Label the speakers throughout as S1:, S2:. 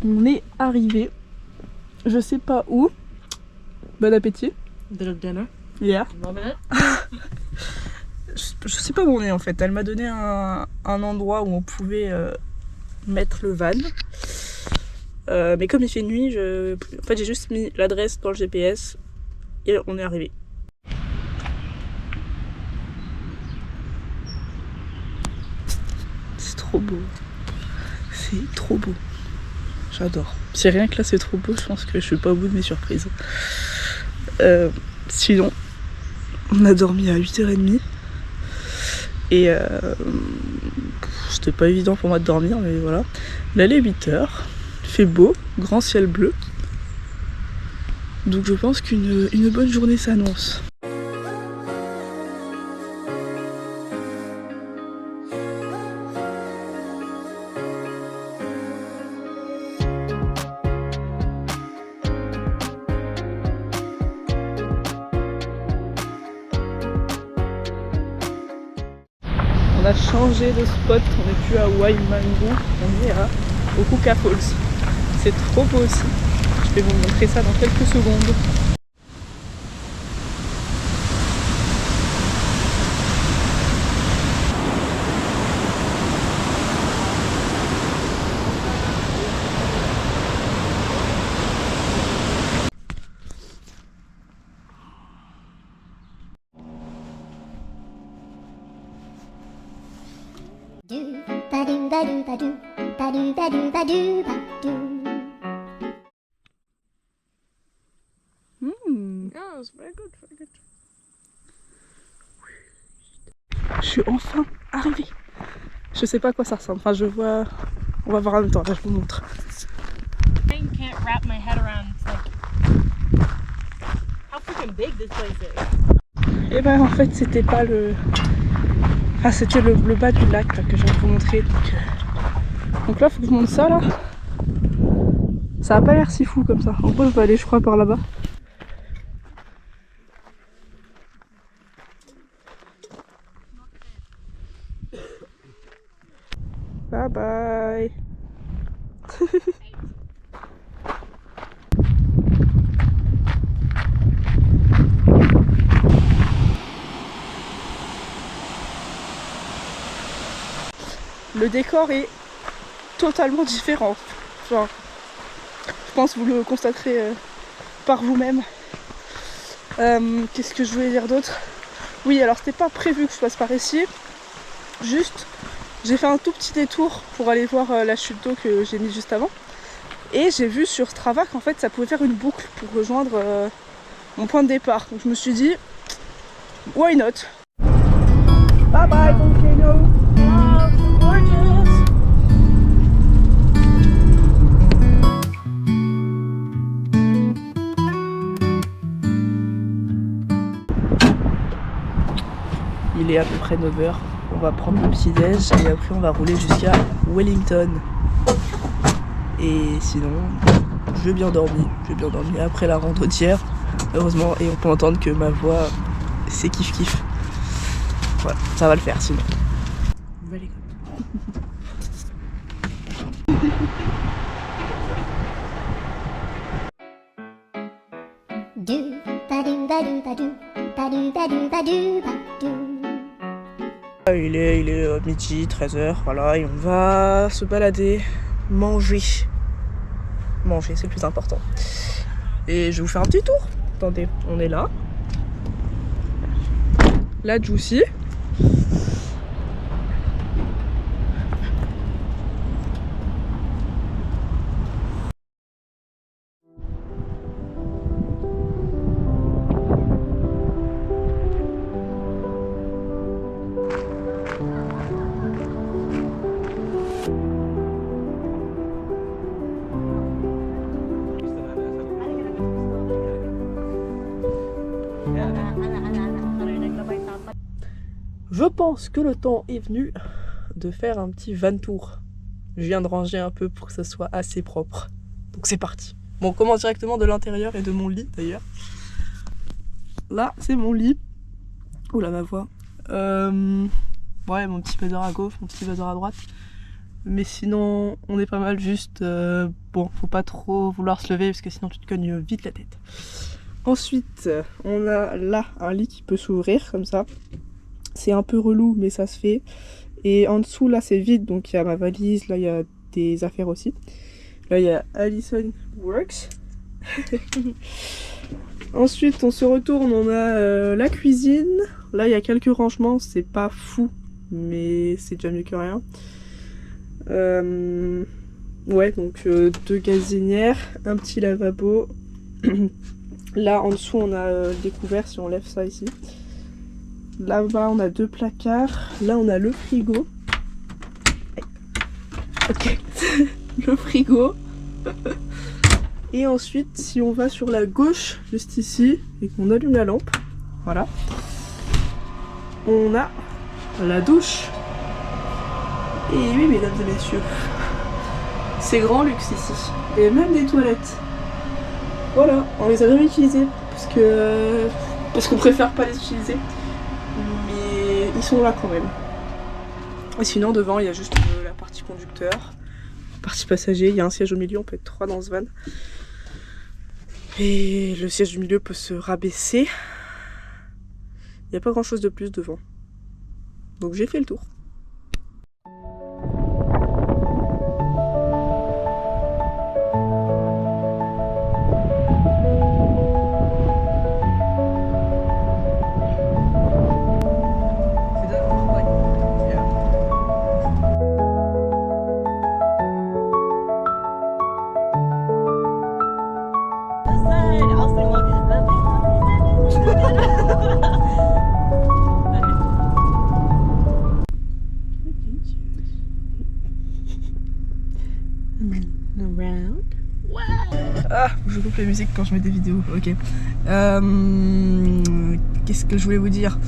S1: On est arrivé, je sais pas où. Bon appétit.
S2: Dinner.
S1: Yeah. Je sais pas où on est en fait. Elle m'a donné un endroit où on pouvait mettre le van. Mais comme il fait nuit, en fait j'ai juste mis l'adresse dans le GPS et on est arrivé. C'est trop beau. C'est trop beau. J'adore. Si rien que là c'est trop beau, je pense que je suis pas au bout de mes surprises. Sinon, on a dormi à 8h30 et c'était pas évident pour moi de dormir, mais voilà. Là, il est 8h, il fait beau, grand ciel bleu. Donc je pense qu'une bonne journée s'annonce. On a changé de spot, on n'est plus à Waimangu, on est à Okuka Falls. C'est trop beau aussi. Je vais vous montrer ça dans quelques secondes. Yes, very good, very good. Je suis enfin arrivée. Je sais pas à quoi ça ressemble. Enfin, je vois. On va voir en même temps. Là, je vous montre.
S2: Can't wrap my head around like how freaking big this place is.
S1: Et ben en fait, c'était pas le. Ah, c'était le bas du lac là, que je vais vous montrer. Donc là, faut que je monte ça là. Ça a pas l'air si fou comme ça. En gros, je vais aller, je crois, par là-bas. Bye bye. Le décor est totalement différent. Enfin, je pense que vous le constaterez par vous-même. Qu'est-ce que je voulais dire d'autre? Oui, alors c'était pas prévu que je passe par ici. Juste, j'ai fait un tout petit détour pour aller voir la chute d'eau que j'ai mise juste avant. Et j'ai vu sur Strava qu'en fait ça pouvait faire une boucle pour rejoindre mon point de départ. Donc je me suis dit, why not? Bye bye volcano! Wow, so gorgeous! Il est à peu près 9h. On va prendre le petit déj et après on va rouler jusqu'à Wellington. Et sinon, j'ai bien dormi. J'ai bien dormi après la rando d'hier, heureusement, et on peut entendre que ma voix, c'est kiff kiff. Voilà, ça va le faire sinon. Very good. Il est midi, 13h, voilà, et on va se balader, manger. Manger, c'est le plus important. Et je vais vous faire un petit tour. Attendez, on est là. La Juicy. Je pense que le temps est venu de faire un petit van tour. Je viens de ranger un peu pour que ça soit assez propre. Donc c'est parti. Bon, on commence directement de l'intérieur et de mon lit d'ailleurs. Là, c'est mon lit. Oula, ma voix. Ouais, mon petit buzzer à gauche, mon petit buzzer à droite. Mais sinon, on est pas mal juste... bon, faut pas trop vouloir se lever parce que sinon tu te cognes vite la tête. Ensuite, on a là un lit qui peut s'ouvrir comme ça. C'est un peu relou, mais ça se fait. Et en dessous, là, c'est vide, donc il y a ma valise, là, il y a des affaires aussi. Là, il y a Alison Works. Ensuite, on se retourne, on a la cuisine. Là, il y a quelques rangements, c'est pas fou, mais c'est déjà mieux que rien. Ouais, donc 2 gazinières, un petit lavabo. Là, en dessous, on a découvert si on lève ça ici. Là-bas, on a 2 placards. Là, on a le frigo. Ok, le frigo. Et ensuite, si on va sur la gauche, juste ici, et qu'on allume la lampe, voilà, on a la douche. Et oui, mesdames et messieurs, c'est grand luxe ici. Et même des toilettes. Voilà, on les a jamais utilisées parce qu'on préfère pas les utiliser. Mais ils sont là quand même. Et sinon, devant, il y a juste la partie conducteur, la partie passager. Il y a un siège au milieu, on peut être 3 dans ce van. Et le siège du milieu peut se rabaisser. Il n'y a pas grand chose de plus devant. Donc j'ai fait le tour. Ah, je coupe la musique quand je mets des vidéos, ok. Qu'est-ce que je voulais vous dire?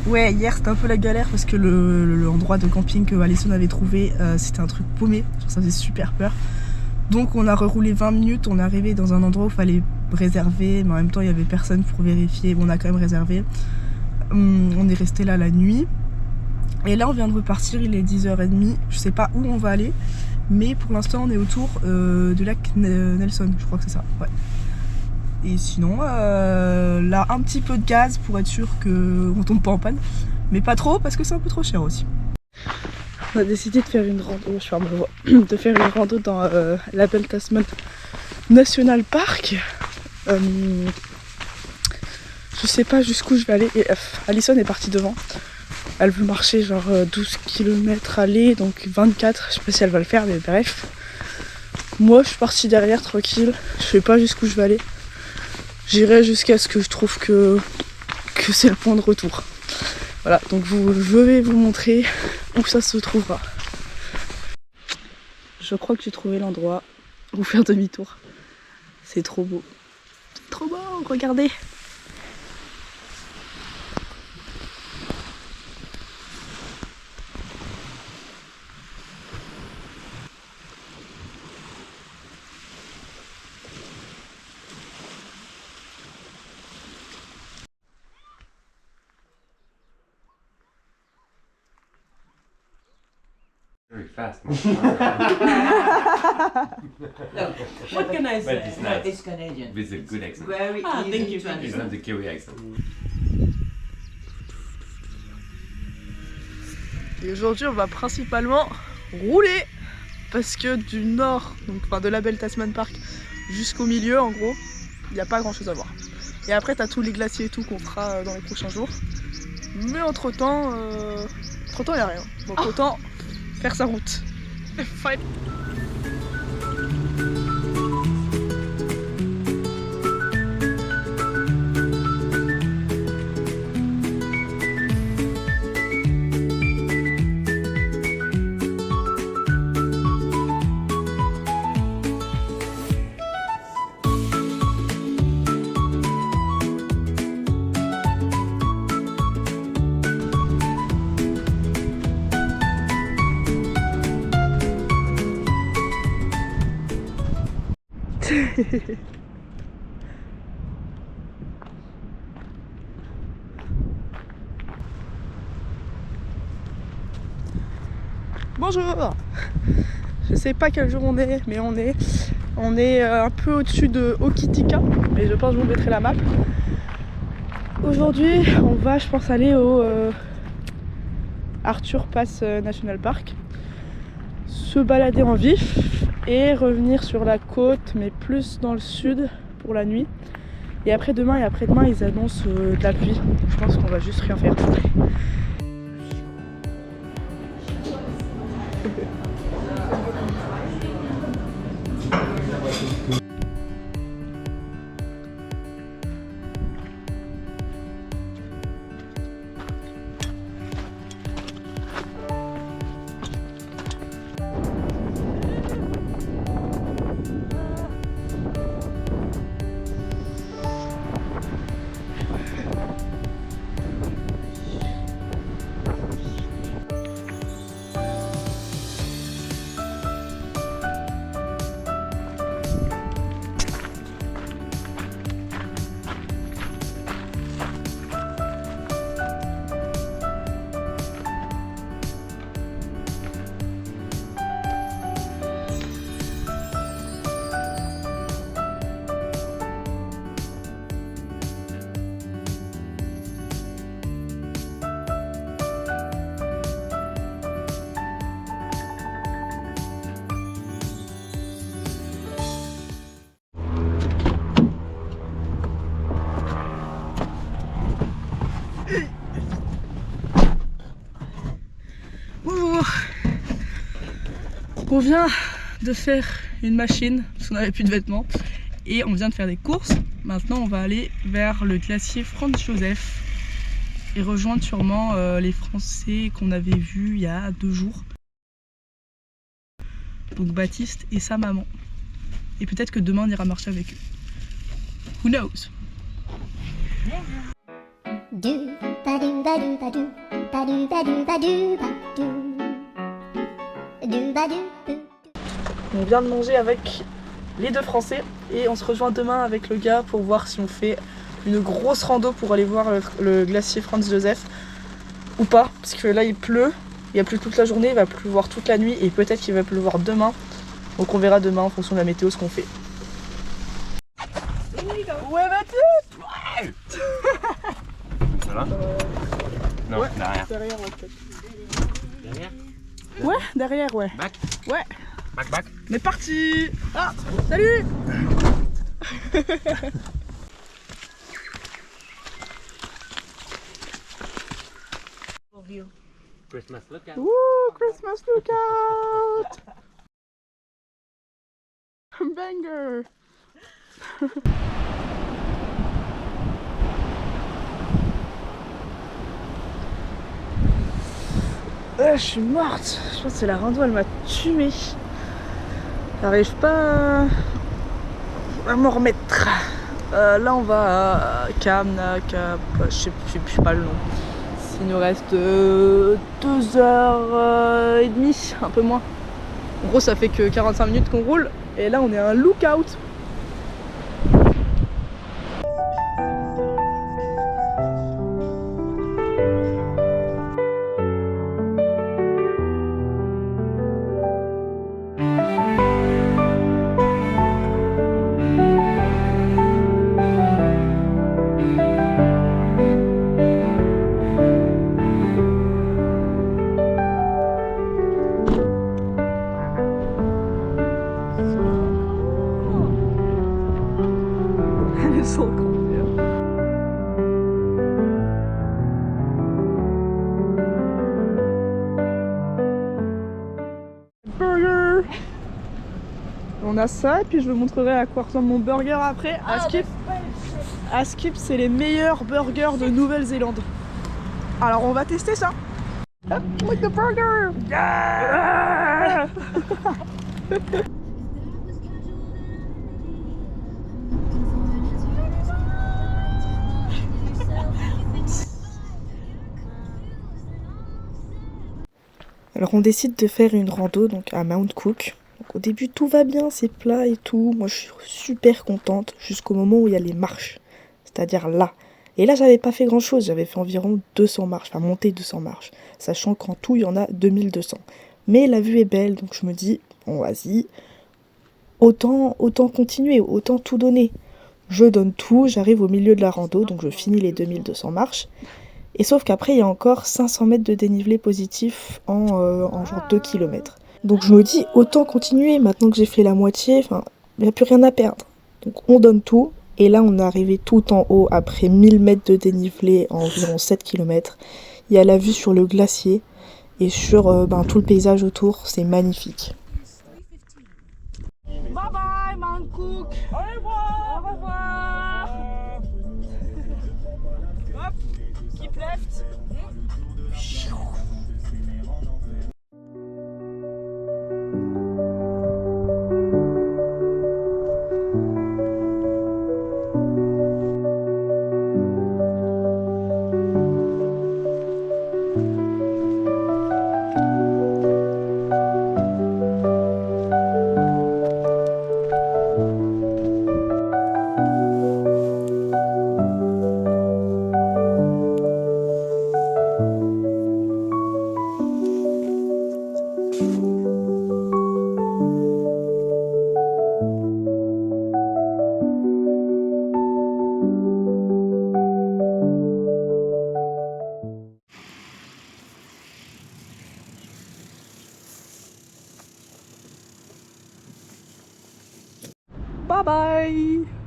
S1: Ouais, hier c'était un peu la galère parce que l'endroit de camping que Alison avait trouvé, c'était un truc paumé, ça faisait super peur. Donc on a reroulé 20 minutes, on est arrivé dans un endroit où il fallait réserver, mais en même temps il n'y avait personne pour vérifier, bon, on a quand même réservé. On est resté là la nuit. Et là on vient de repartir, il est 10h30, je sais pas où on va aller. Mais pour l'instant on est autour du lac Nelson, je crois que c'est ça, ouais. Et sinon, là un petit peu de gaz pour être sûr qu'on tombe pas en panne. Mais pas trop parce que c'est un peu trop cher aussi. On a décidé de faire une rando, je ferme la voie, de faire une rando dans la Belle Tasman National Park. Je sais pas jusqu'où je vais aller. Et Alison est partie devant. Elle veut marcher genre 12 km aller, donc 24, je sais pas si elle va le faire, mais bref. Moi je suis partie derrière tranquille, je sais pas jusqu'où je vais aller. J'irai jusqu'à ce que je trouve que c'est le point de retour. Voilà, donc je vais vous montrer où ça se trouvera. Je crois que j'ai trouvé l'endroit où faire demi-tour. C'est trop beau. C'est trop beau, regardez.
S3: Very fast.
S4: What can I say?
S3: But it's not.
S4: It's Canadian.
S3: With a good accent.
S4: Very
S2: Ah,
S4: easy
S2: thank you,
S4: to
S2: thank you.
S3: It's not the Kiwi accent.
S1: Et aujourd'hui on va principalement rouler parce que du nord, donc enfin de la Belle Tasman Park jusqu'au milieu en gros, il n'y a pas grand chose à voir. Et après t'as tous les glaciers et tout qu'on fera dans les prochains jours. Mais entre temps il n'y a rien. Donc autant faire sa route. Bonjour. Je sais pas quel jour on est, mais on est un peu au-dessus de Hokitika, mais je pense que je vous mettrai la map. Aujourd'hui, on va, je pense, aller au Arthur Pass National Park, se balader en vif et revenir sur la côte, mais plus dans le sud pour la nuit. Et après demain et après-demain, ils annoncent de la pluie. Je pense qu'on va juste rien faire. Bonjour. On vient de faire une machine parce qu'on n'avait plus de vêtements et on vient de faire des courses. Maintenant on va aller vers le glacier Franz Josef et rejoindre sûrement les Français qu'on avait vus il y a 2 jours. Donc Baptiste et sa maman. Et peut-être que demain on ira marcher avec eux. Who knows? On vient de manger avec les 2 Français et on se rejoint demain avec le gars pour voir si on fait une grosse rando pour aller voir le glacier Franz Josef ou pas, parce que là il pleut, il a plu toute la journée, il va pleuvoir toute la nuit et peut-être qu'il va pleuvoir demain, donc on verra demain en fonction de la météo ce qu'on fait. Ouais Baptiste.
S4: Voilà. Non,
S1: Ouais,
S4: derrière.
S1: derrière en fait.
S4: Derrière.
S1: Ouais, derrière ouais.
S4: Back.
S1: Ouais.
S4: Back, back.
S1: On est parti. Ah, salut.
S4: Christmas lookout.
S1: Woo, Christmas lookout. Banger. Je suis morte. Je pense que c'est la rando, elle m'a tuée. J'arrive pas à m'en remettre. Là on va à Kamnak, je sais pas le nom. Il nous reste 2h30, un peu moins. En gros ça fait que 45 minutes qu'on roule. Et là on est à un lookout. Burger. On a ça et puis je vous montrerai à quoi ressemble mon burger après. À Skip, c'est les meilleurs burgers de Nouvelle-Zélande. Alors on va tester ça. Up with the burger. Yeah. Alors on décide de faire une rando donc à Mount Cook. Donc, au début tout va bien, c'est plat et tout. Moi je suis super contente jusqu'au moment où il y a les marches. C'est-à-dire là. Et là j'avais pas fait grand chose, j'avais fait environ 200 marches, enfin monter 200 marches. Sachant qu'en tout il y en a 2200.
S3: Mais la vue est belle, donc je me dis, bon vas-y, autant continuer, autant tout donner. Je donne tout, j'arrive au milieu de la rando, donc je finis les 2200 marches. Et sauf qu'après, il y a encore 500 mètres de dénivelé positif en genre 2 km. Donc je me dis, autant continuer, maintenant que j'ai fait la moitié, enfin, il n'y a plus rien à perdre. Donc on donne tout, et là on est arrivé tout en haut, après 1000 mètres de dénivelé en environ 7 km. Il y a la vue sur le glacier, et sur tout le paysage autour, c'est magnifique.
S1: Bye bye, Mount Cook. Au revoir. Au revoir. Hop, keep left. Bye bye.